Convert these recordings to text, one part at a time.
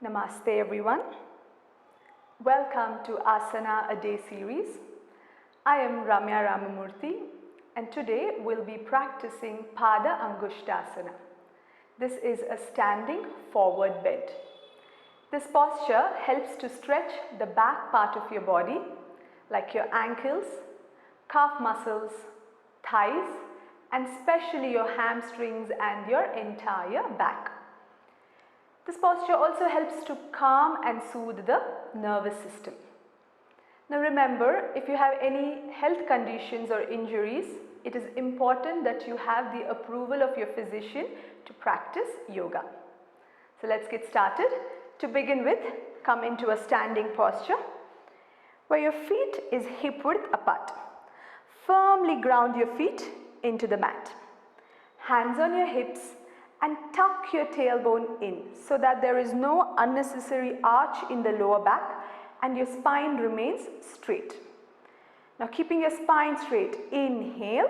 Namaste everyone. Welcome to Asana a Day series. I am Ramya Ramamurthy and today we'll be practicing Padangusthasana. This is a standing forward bend. This posture helps to stretch the back part of your body like your ankles, calf muscles, thighs and especially your hamstrings and your entire back. This posture also helps to calm and soothe the nervous system. Now remember, if you have any health conditions or injuries, it is important that you have the approval of your physician to practice yoga. So let's get started. To begin with, come into a standing posture where your feet is hip width apart. Firmly ground your feet into the mat. Hands on your hips and tuck your tailbone in so that there is no unnecessary arch in the lower back and your spine remains straight. Now keeping your spine straight, inhale.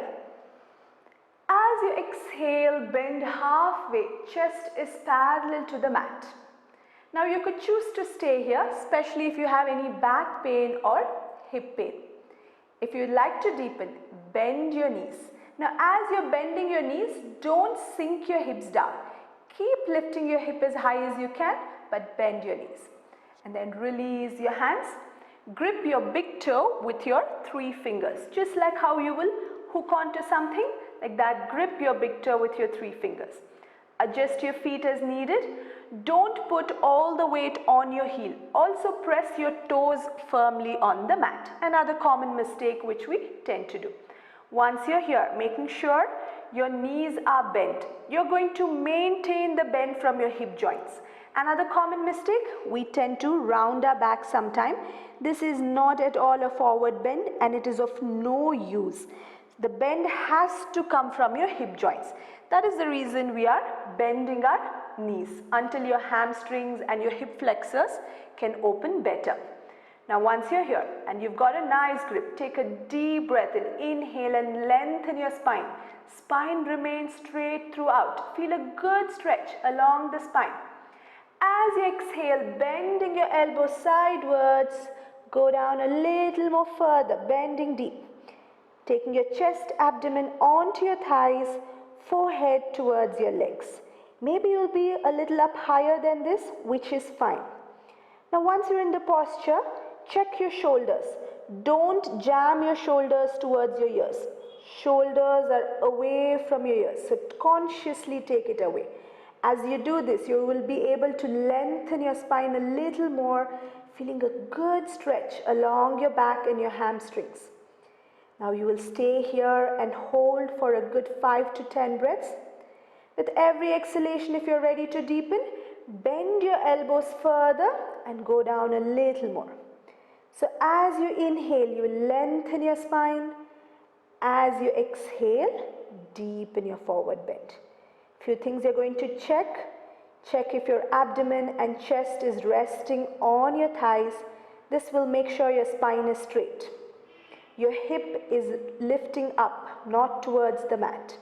As you exhale, bend halfway, chest is parallel to the mat. Now you could choose to stay here, especially if you have any back pain or hip pain. If you would like to deepen, bend your knees. Now as you're bending your knees, don't sink your hips down. Keep lifting your hip as high as you can, but bend your knees. And then release your hands. Grip your big toe with your 3 fingers. Just like how you will hook onto something, like that, grip your big toe with your 3 fingers. Adjust your feet as needed. Don't put all the weight on your heel. Also press your toes firmly on the mat. Another common mistake which we tend to do. Once you're here, making sure your knees are bent. You're going to maintain the bend from your hip joints. Another common mistake, we tend to round our back sometime. This is not at all a forward bend and it is of no use. The bend has to come from your hip joints. That is the reason we are bending our knees until your hamstrings and your hip flexors can open better. Now once you're here and you've got a nice grip, take a deep breath in, inhale and lengthen your spine. Spine remains straight throughout. Feel a good stretch along the spine. As you exhale, bending your elbows sidewards, go down a little more further, bending deep. Taking your chest, abdomen onto your thighs, forehead towards your legs. Maybe you'll be a little up higher than this, which is fine. Now once you're in the posture, check your shoulders. Don't jam your shoulders towards your ears. Shoulders are away from your ears, so consciously take it away. As you do this, you will be able to lengthen your spine a little more, feeling a good stretch along your back and your hamstrings. Now you will stay here and hold for a good 5 to 10 breaths. With every exhalation, if you're ready to deepen, bend your elbows further and go down a little more. So as you inhale, you lengthen your spine. As you exhale, deepen your forward bend. Few things you're going to check. Check if your abdomen and chest is resting on your thighs. This will make sure your spine is straight. Your hip is lifting up, not towards the mat.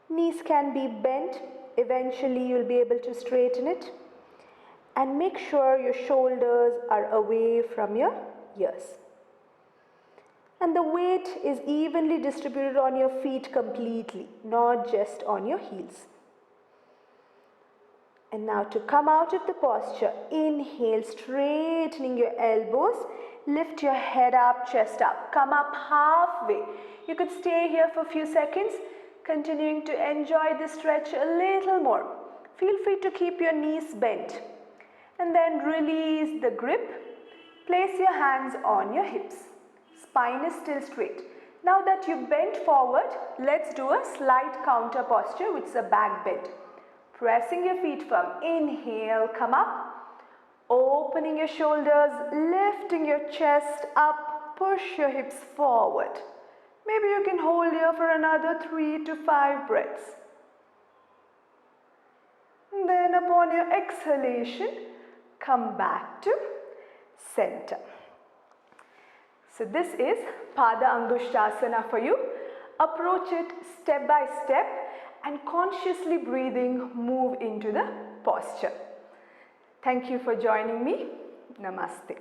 Knees can be bent. Eventually you'll be able to straighten it. And make sure your shoulders are away from your ears. And the weight is evenly distributed on your feet completely, not just on your heels. And now to come out of the posture, inhale, straightening your elbows, lift your head up, chest up, come up halfway. You could stay here for a few seconds, continuing to enjoy this stretch a little more. Feel free to keep your knees bent. And then release the grip. Place your hands on your hips. Spine is still straight. Now that you bent forward, let's do a slight counter posture, which is a back bend. Pressing your feet firm. Inhale, come up. Opening your shoulders, lifting your chest up. Push your hips forward. Maybe you can hold here for another 3 to 5 breaths. And then upon your exhalation, come back to center. So this is Padangusthasana for you. Approach it step by step and consciously breathing, move into the posture. Thank you for joining me. Namaste.